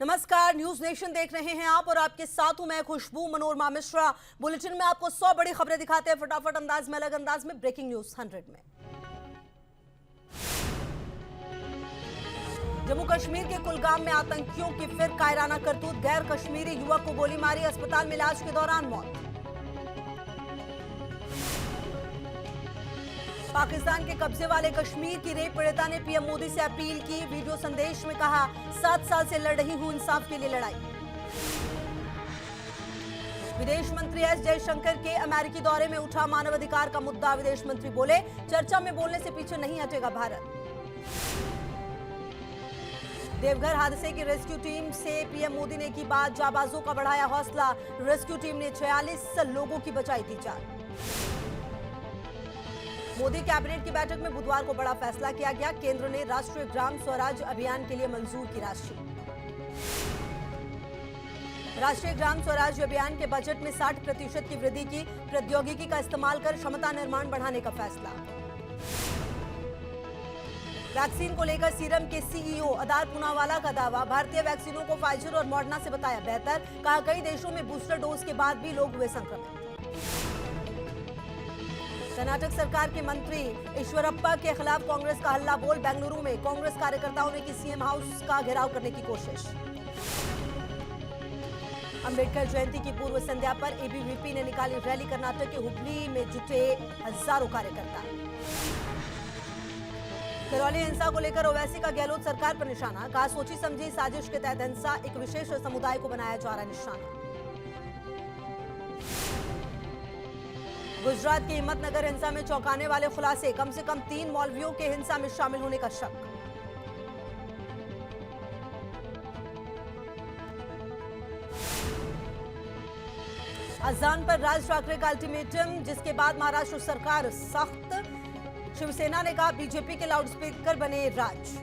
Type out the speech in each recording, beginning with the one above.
नमस्कार, news nation देख रहे हैं आप और आपके साथ हूं मैं खुशबू मनोरमा मिश्रा। बुलेटिन में आपको 100 बड़ी खबरें दिखाते हैं फटाफट अंदाज में, अलग अंदाज में। ब्रेकिंग न्यूज 100 में जम्मू कश्मीर के कुलगाम में आतंकियों की फिर कायराना करतूत। गैर कश्मीरी युवक को गोली मारी, अस्पताल में इलाज के दौरान मौत। पाकिस्तान के कब्जे वाले कश्मीर की रेप पीड़िता ने पीएम मोदी से अपील की। वीडियो संदेश में कहा, 7 साल से लड़ रही हूं इंसाफ के लिए लड़ाई। विदेश मंत्री एस जयशंकर के अमेरिकी दौरे में उठा मानवाधिकार का मुद्दा। विदेश मंत्री बोले, चर्चा में बोलने से पीछे नहीं हटेगा भारत। देवघर हादसे की रेस्क्यू टीम से पीएम मोदी ने की बात, जाबाजों का बढ़ाया हौसला। रेस्क्यू टीम ने 46 लोगों की बचाई थी जान। मोदी कैबिनेट की बैठक में बुधवार को बड़ा फैसला किया गया। केंद्र ने राष्ट्रीय ग्राम स्वराज अभियान के लिए मंजूर की राशि। राष्ट्रीय ग्राम स्वराज अभियान के बजट में 60% की वृद्धि की। प्रौद्योगिकी का इस्तेमाल कर क्षमता निर्माण बढ़ाने का फैसला। वैक्सीन को लेकर सीरम के सीईओ अदार पूनावाला का दावा, भारतीय वैक्सीनों को फाइजर और मॉडर्ना से बताया बेहतर। कहा, कई देशों में बूस्टर डोज के बाद भी लोग हुए संक्रमित। कर्नाटक सरकार के मंत्री ईश्वरप्पा के खिलाफ कांग्रेस का हल्ला बोल। बेंगलुरु में कांग्रेस कार्यकर्ताओं ने की सीएम हाउस का घेराव करने की कोशिश। अंबेडकर जयंती की पूर्व संध्या पर एबीवीपी ने निकाली रैली। कर्नाटक के हुबली में जुटे हजारों कार्यकर्ता। करौली हिंसा को लेकर ओवैसी का गहलोत सरकार पर निशाना। कहा, सोची समझी साजिश के तहत हिंसा, एक विशेष समुदाय को बनाया जा रहा निशाना। गुजरात के हिम्मतनगर हिंसा में चौंकाने वाले खुलासे, कम से कम 3 मौलवियों के हिंसा में शामिल होने का शक। अजान पर राज ठाकरे का अल्टीमेटम, जिसके बाद महाराष्ट्र सरकार सख्त। शिवसेना ने कहा, बीजेपी के लाउडस्पीकर बने राज।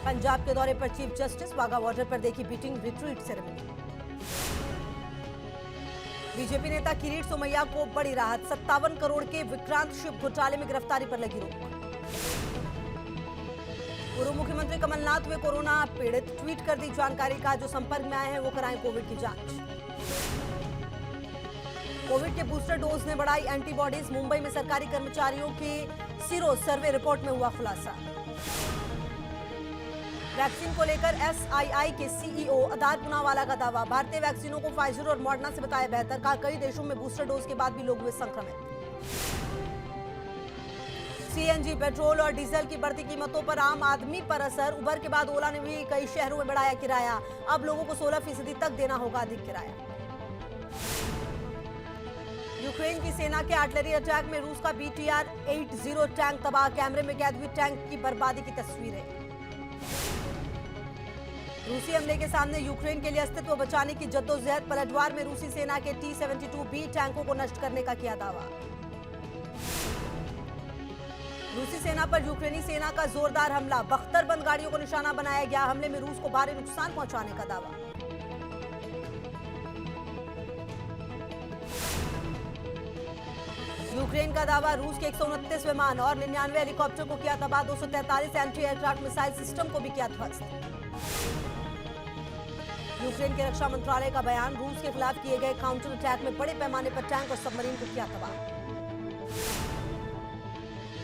पंजाब के दौरे पर चीफ जस्टिस, वाघा बॉर्डर पर देखी बीटिंग रिट्रीट सेरेमनी। बीजेपी नेता किरीट सोमैया को बड़ी राहत, 57 करोड़ के विक्रांत शिव घोटाले में गिरफ्तारी पर लगी रोक। पूर्व मुख्यमंत्री कमलनाथ हुए कोरोना पीड़ित, ट्वीट कर दी जानकारी। का जो संपर्क में आए हैं वो कराएं कोविड की जांच। कोविड के बूस्टर डोज ने बढ़ाई एंटीबॉडीज। मुंबई में सरकारी कर्मचारियों की सीरो सर्वे रिपोर्ट में हुआ खुलासा। वैक्सीन को लेकर एसआईआई के सीईओ अदार पूनावाला का दावा, भारतीय वैक्सीनों को फाइजर और मॉडर्ना से बताया बेहतर। कहा, कई देशों में बूस्टर डोज के बाद भी लोग हुए संक्रमित। सीएनजी, पेट्रोल और डीजल की बढ़ती कीमतों पर आम आदमी पर असर। उबर के बाद ओला ने भी कई शहरों में बढ़ाया किराया। अब लोगों को 16% तक देना होगा अधिक किराया। यूक्रेन की सेना के आर्टिलरी अटैक में रूस का BTR-80 टैंक तबाह। कैमरे में कैद हुई टैंक की बर्बादी की तस्वीरें। रूसी हमले के सामने यूक्रेन के लिए अस्तित्व बचाने की जद्दोजहद। पलटवार में रूसी सेना के T-72B टैंकों को नष्ट करने का किया दावा। रूसी सेना पर यूक्रेनी सेना का जोरदार हमला, बख्तरबंद गाड़ियों को निशाना बनाया गया। हमले में रूस को भारी नुकसान पहुंचाने का दावा। यूक्रेन का दावा, रूस के 129 विमान और 99 हेलीकॉप्टर को किया तबाह। 243 एंटी एयरक्राफ्ट मिसाइल सिस्टम को भी किया ध्वस्त। यूक्रेन के रक्षा मंत्रालय का बयान, रूस के खिलाफ किए गए काउंटर अटैक में बड़े पैमाने पर टैंक और सबमरीन को किया तबाह।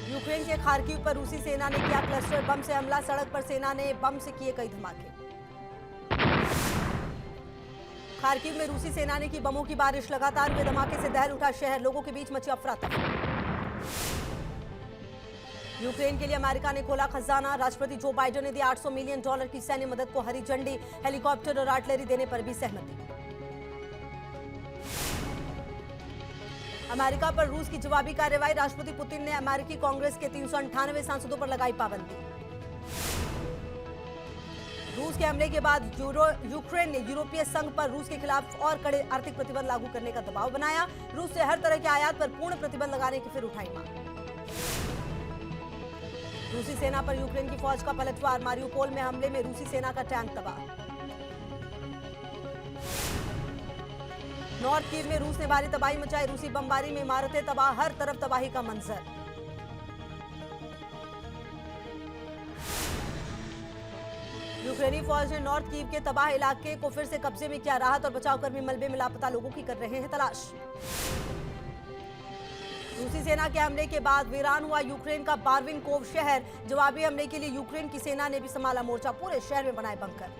यूक्रेन के खार्किव पर रूसी सेना ने किया क्लस्टर बम से हमला। सड़क पर सेना ने बम से किए कई धमाके। खार्किव में रूसी सेना ने की बमों की बारिश। लगातार हुए धमाके से दहल उठा शहर, लोगों के बीच मची अफरा तफरी। यूक्रेन के लिए अमेरिका ने खोला खजाना। राष्ट्रपति जो बाइडेन ने दिया $800 मिलियन की सैन्य मदद को हरी झंडी। हेलीकॉप्टर और आर्टिलरी देने पर भी सहमति। अमेरिका पर रूस की जवाबी कार्रवाई। राष्ट्रपति पुतिन ने अमेरिकी कांग्रेस के 398 सांसदों पर लगाई पाबंदी। रूस के हमले के बाद यूक्रेन ने यूरोपीय संघ पर रूस के खिलाफ और कड़े आर्थिक प्रतिबंध लागू करने का दबाव बनाया। रूस से हर तरह के आयात पर पूर्ण प्रतिबंध लगाने की फिर उठाई मांग। रूसी सेना पर यूक्रेन की फौज का पलटवार। मारियुपोल में हमले में रूसी सेना का टैंक तबाह। नॉर्थ कीव में रूस ने भारी तबाही मचाई। रूसी बमबारी में इमारतें तबाह, हर तरफ तबाही का मंजर। यूक्रेनी फौज ने नॉर्थ कीव के तबाह इलाके को फिर से कब्जे में किया। राहत और बचाव कर्मी मलबे में लापता लोगों की कर रहे हैं तलाश। रूसी सेना के हमले के बाद वीरान हुआ यूक्रेन का बार्विनकोव शहर। जवाबी हमले के लिए यूक्रेन की सेना ने भी संभाला मोर्चा। पूरे शहर में बनाए बंकर।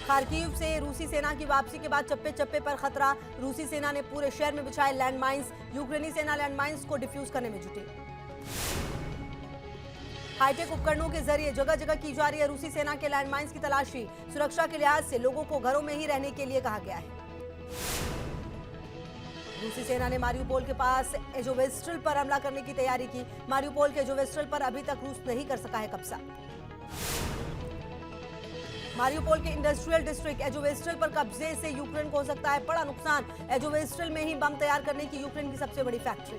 खार्किव से रूसी सेना की वापसी के बाद चप्पे चप्पे पर खतरा। रूसी सेना ने पूरे शहर में बिछाए लैंडमाइंस। यूक्रेनी सेना लैंडमाइंस को डिफ्यूज करने में जुटी। हाईटेक उपकरणों के जरिए जगह जगह की जा रही है रूसी सेना के लैंडमाइंस की तलाशी। सुरक्षा के लिहाज से लोगों को घरों में ही रहने के लिए कहा गया है। रूसी सेना ने मारियुपोल के पास एजोवेस्ट्रल पर हमला करने की तैयारी की। मारियुपोल के एजोवेस्ट्रल पर अभी तक रूस नहीं कर सका है कब्जा। मारियुपोल के इंडस्ट्रियल डिस्ट्रिक्ट एजोवेस्ट्रल पर कब्जे से यूक्रेन को हो सकता है बड़ा नुकसान। एजोवेस्ट्रल में ही बम तैयार करने की यूक्रेन की सबसे बड़ी फैक्ट्री।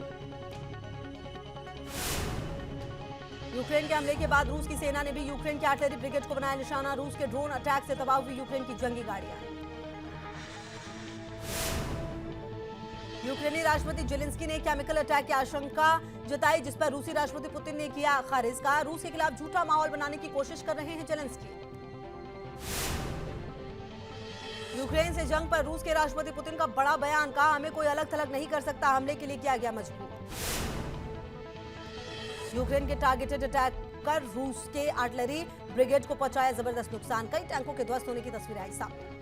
यूक्रेन के हमले के बाद रूस की सेना ने भी यूक्रेन के आर्टिलरी ब्रिगेड को बनाया निशाना। रूस के ड्रोन अटैक से तबाह हुई यूक्रेन की जंगी गाड़ियां। यूक्रेनी राष्ट्रपति जेलेंस्की ने केमिकल अटैक की आशंका जताई, जिस पर रूसी राष्ट्रपति पुतिन ने किया खारिज। कहा रूस के खिलाफ झूठा माहौल बनाने की कोशिश कर रहे हैं जेलेंस्की। यूक्रेन से जंग पर रूस के राष्ट्रपति पुतिन का बड़ा बयान। कहा हमें कोई अलग थलग नहीं कर सकता। हमले के लिए किया गया मजबूर। यूक्रेन के टारगेटेड अटैक कर रूस के आर्टिलरी ब्रिगेड को पहुंचाया जबरदस्त नुकसान। कई टैंकों के ध्वस्त होने की तस्वीरें आई सामने।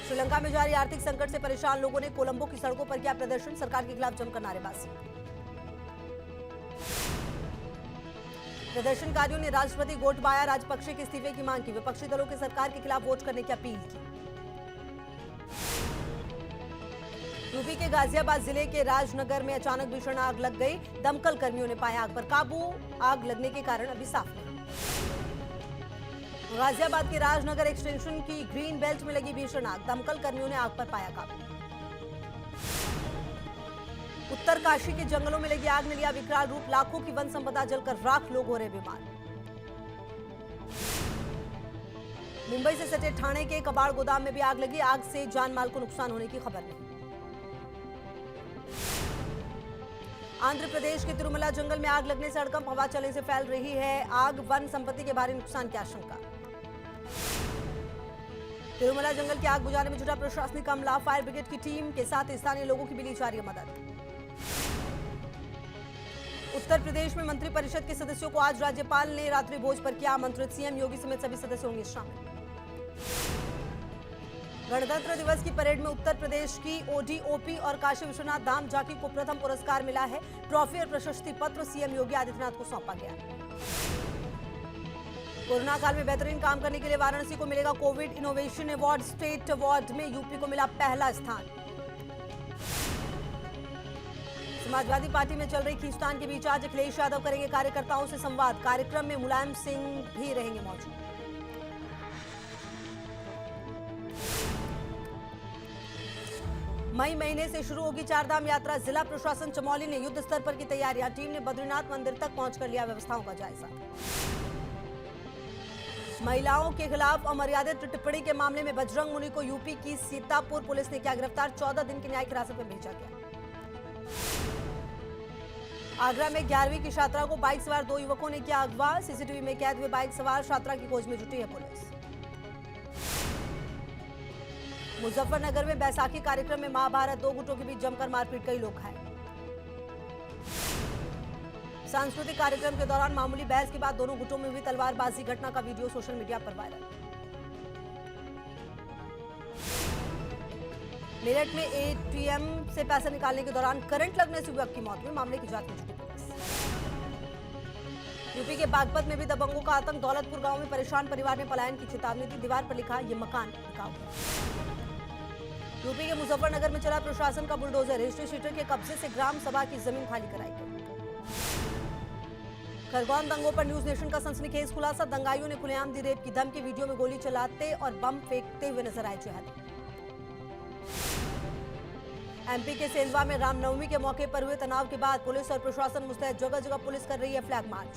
श्रीलंका में जारी आर्थिक संकट से परेशान लोगों ने कोलंबो की सड़कों पर किया प्रदर्शन। सरकार के खिलाफ जमकर नारेबाजी। प्रदर्शनकारियों ने राष्ट्रपति गोटबाया राजपक्षे के इस्तीफे की मांग की। विपक्षी दलों के सरकार के खिलाफ वोट करने की अपील की। यूपी के गाजियाबाद जिले के राजनगर में अचानक भीषण आग लग गई। दमकल कर्मियों ने पाया आग पर काबू। आग लगने के कारण अभी साफ नहीं। गाजियाबाद के राजनगर एक्सटेंशन की ग्रीन बेल्ट में लगी भीषण आग। दमकल कर्मियों ने आग पर पाया काबू। उत्तरकाशी के जंगलों में लगी आग ने लिया विकराल रूप। लाखों की वन संपदा जलकर राख, लोग हो रहे बीमार। मुंबई से सटे ठाणे के कबाड़ गोदाम में भी आग लगी। आग से जान माल को नुकसान होने की खबर नहीं। आंध्र प्रदेश के तिरुमला जंगल में आग लगने से हड़कंप। हवा चलने से फैल रही है आग। वन संपत्ति के भारी नुकसान की आशंका। तिरुमला जंगल की आग बुझाने में जुटा प्रशासनिक अमला। फायर ब्रिगेड की टीम के साथ स्थानीय लोगों की मिली जा रही है मदद। उत्तर प्रदेश में मंत्रिपरिषद के सदस्यों को आज राज्यपाल ने रात्रि भोज पर किया आमंत्रित। सीएम योगी समेत सभी सदस्य होंगे शामिल। गणतंत्र दिवस की परेड में उत्तर प्रदेश की ओडी, ओपी और काशी विश्वनाथ धाम झांकी को प्रथम पुरस्कार मिला है। ट्रॉफी और प्रशस्ति पत्र सीएम योगी आदित्यनाथ को सौंपा गया। कोरोना काल में बेहतरीन काम करने के लिए वाराणसी को मिलेगा Covid innovation award. State award में यूपी को मिला पहला स्थान। समाजवादी पार्टी में चल रही खींचतान के बीच आज अखिलेश यादव करेंगे कार्यकर्ताओं से संवाद। कार्यक्रम में मुलायम सिंह भी रहेंगे मौजूद। मई महीने से शुरू होगी चारधाम यात्रा। जिला प्रशासन चमोली ने युद्ध स्तर पर की तैयारियां। टीम ने बद्रीनाथ मंदिर तक पहुंचकर लिया व्यवस्थाओं का जायजा। महिलाओं के खिलाफ अमर्यादित टिप्पणी के मामले में बजरंग मुनि को यूपी की सीतापुर पुलिस ने किया गिरफ्तार। 14 दिन की न्यायिक हिरासत में भेजा गया। आगरा में 11वीं की छात्रा को बाइक सवार 2 युवकों ने किया अगवा। सीसीटीवी में कैद हुए बाइक सवार छात्रा की खोज में जुटी है पुलिस। मुजफ्फरनगर में बैसाखी कार्यक्रम में महाभारत, 2 गुटों के बीच जमकर मारपीट, कई लोग घायल। सांस्कृतिक कार्यक्रम के दौरान मामूली बहस के बाद दोनों गुटों में हुई तलवारबाजी। घटना का वीडियो सोशल मीडिया पर वायरल। मेरठ में एटीएम से पैसा निकालने के दौरान करंट लगने से युवक की मौत हुई। मामले की जांच में जुटी पुलिस। यूपी के बागपत में भी दबंगों का आतंक। दौलतपुर गांव में परेशान परिवार ने पलायन की चेतावनी दी। दीवार पर लिखा ये मकान बिकाऊ। यूपी के मुजफ्फरनगर में चला प्रशासन का बुलडोजर। हिस्ट्री शीटर के कब्जे से ग्राम सभा की जमीन खाली कराई गई। खरगोन दंगों पर न्यूज नेशन का सनसनीखेज खुलासा। दंगाइयों ने खुलेआम दी रेप की धमकी। वीडियो में गोली चलाते और बम फेंकते हुए नजर आए जिहादी। एमपी के सेंधवा में रामनवमी के मौके पर हुए तनाव के बाद पुलिस और प्रशासन मुस्तैद। जगह जगह पुलिस कर रही है फ्लैग मार्च।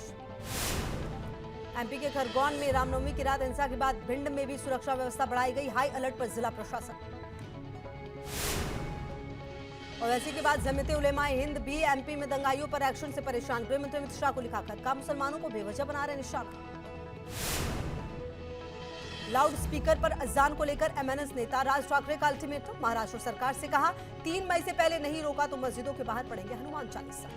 एमपी के खरगोन में रामनवमी की रात हिंसा के बाद भिंड में भी सुरक्षा व्यवस्था बढ़ाई गई। हाई अलर्ट पर जिला प्रशासन। और वैसे के बाद जमीयत उलेमा हिंद भी एमपी में दंगाइयों पर एक्शन से परेशान। गृह मंत्री अमित शाह को लिखा खत, कहा मुसलमानों को बेवजह बना रहे निशाना। लाउड स्पीकर पर अजान को लेकर एमएनएस नेता राज ठाकरे का अल्टीमेटम। महाराष्ट्र सरकार से कहा 3 मई से पहले नहीं रोका तो मस्जिदों के बाहर पड़ेंगे हनुमान चालीसा।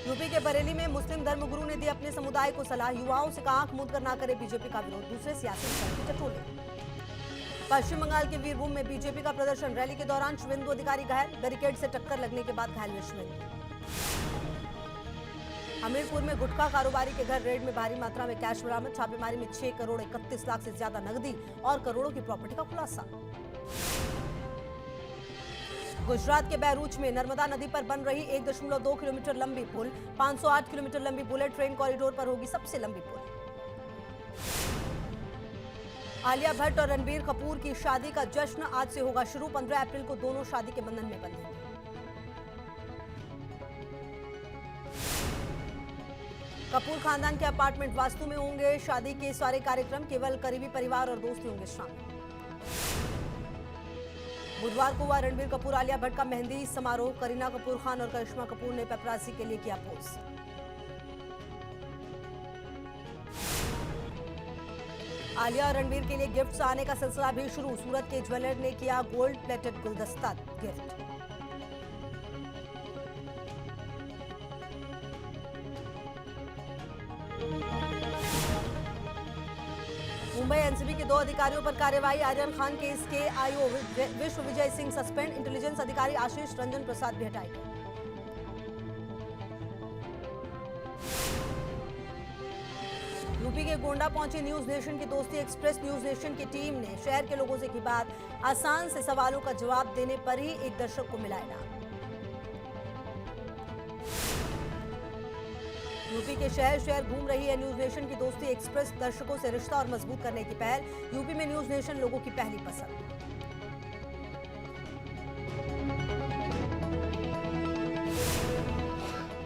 यूपी के बरेली में मुस्लिम धर्मगुरु ने दी अपने समुदाय को सलाह, युवाओं से कहा आंख मूंद कर ना करे बीजेपी का विरोध, दूसरे सियासी दल के टटोले। पश्चिम बंगाल के वीरभूम में बीजेपी का प्रदर्शन, रैली के दौरान शुभेंदु अधिकारी घायल, बैरिकेड से टक्कर लगने के बाद घायल हुए शुभेंदु। हमीरपुर में गुटखा कारोबारी के घर रेड में भारी मात्रा में कैश बरामद, छापेमारी में 6 करोड़ 31 लाख से ज्यादा नकदी और करोड़ों की प्रॉपर्टी का खुलासा। गुजरात के बहरूच में नर्मदा नदी पर बन रही 1.2 किलोमीटर लंबी पुल, 508 किलोमीटर लंबी बुलेट ट्रेन कॉरिडोर पर होगी सबसे लंबी पुल। आलिया भट्ट और रणबीर कपूर की शादी का जश्न आज से होगा शुरू, 15 अप्रैल को दोनों शादी के बंधन में बंधेंगे। कपूर खानदान के अपार्टमेंट वास्तु में होंगे शादी के सारे कार्यक्रम, केवल करीबी परिवार और दोस्त होंगे शामिल। बुधवार को हुआ रणबीर कपूर आलिया भट्ट का मेहंदी समारोह, करीना कपूर खान और करिश्मा कपूर ने पेपराजी के लिए किया पोज। आलिया और रणबीर के लिए गिफ्ट्स आने का सिलसिला भी शुरू, सूरत के ज्वेलर ने किया गोल्ड प्लेटेड गुलदस्ता गिफ्ट। मुंबई एनसीबी के 2 अधिकारियों पर कार्रवाई, आर्यन खान केस के आईओ विश्व विजय सिंह सस्पेंड, इंटेलिजेंस अधिकारी आशीष रंजन प्रसाद भी हटाए गए। यूपी के गोंडा पहुंची न्यूज नेशन की दोस्ती एक्सप्रेस। न्यूज नेशन की टीम ने शहर के लोगों से की बात, आसान से सवालों का जवाब देने पर ही एक दर्शक को मिला इनाम। यूपी के शहर शहर घूम रही है न्यूज नेशन की दोस्ती एक्सप्रेस, दर्शकों से रिश्ता और मजबूत करने की पहल। यूपी में न्यूज नेशन लोगों की पहली पसंद।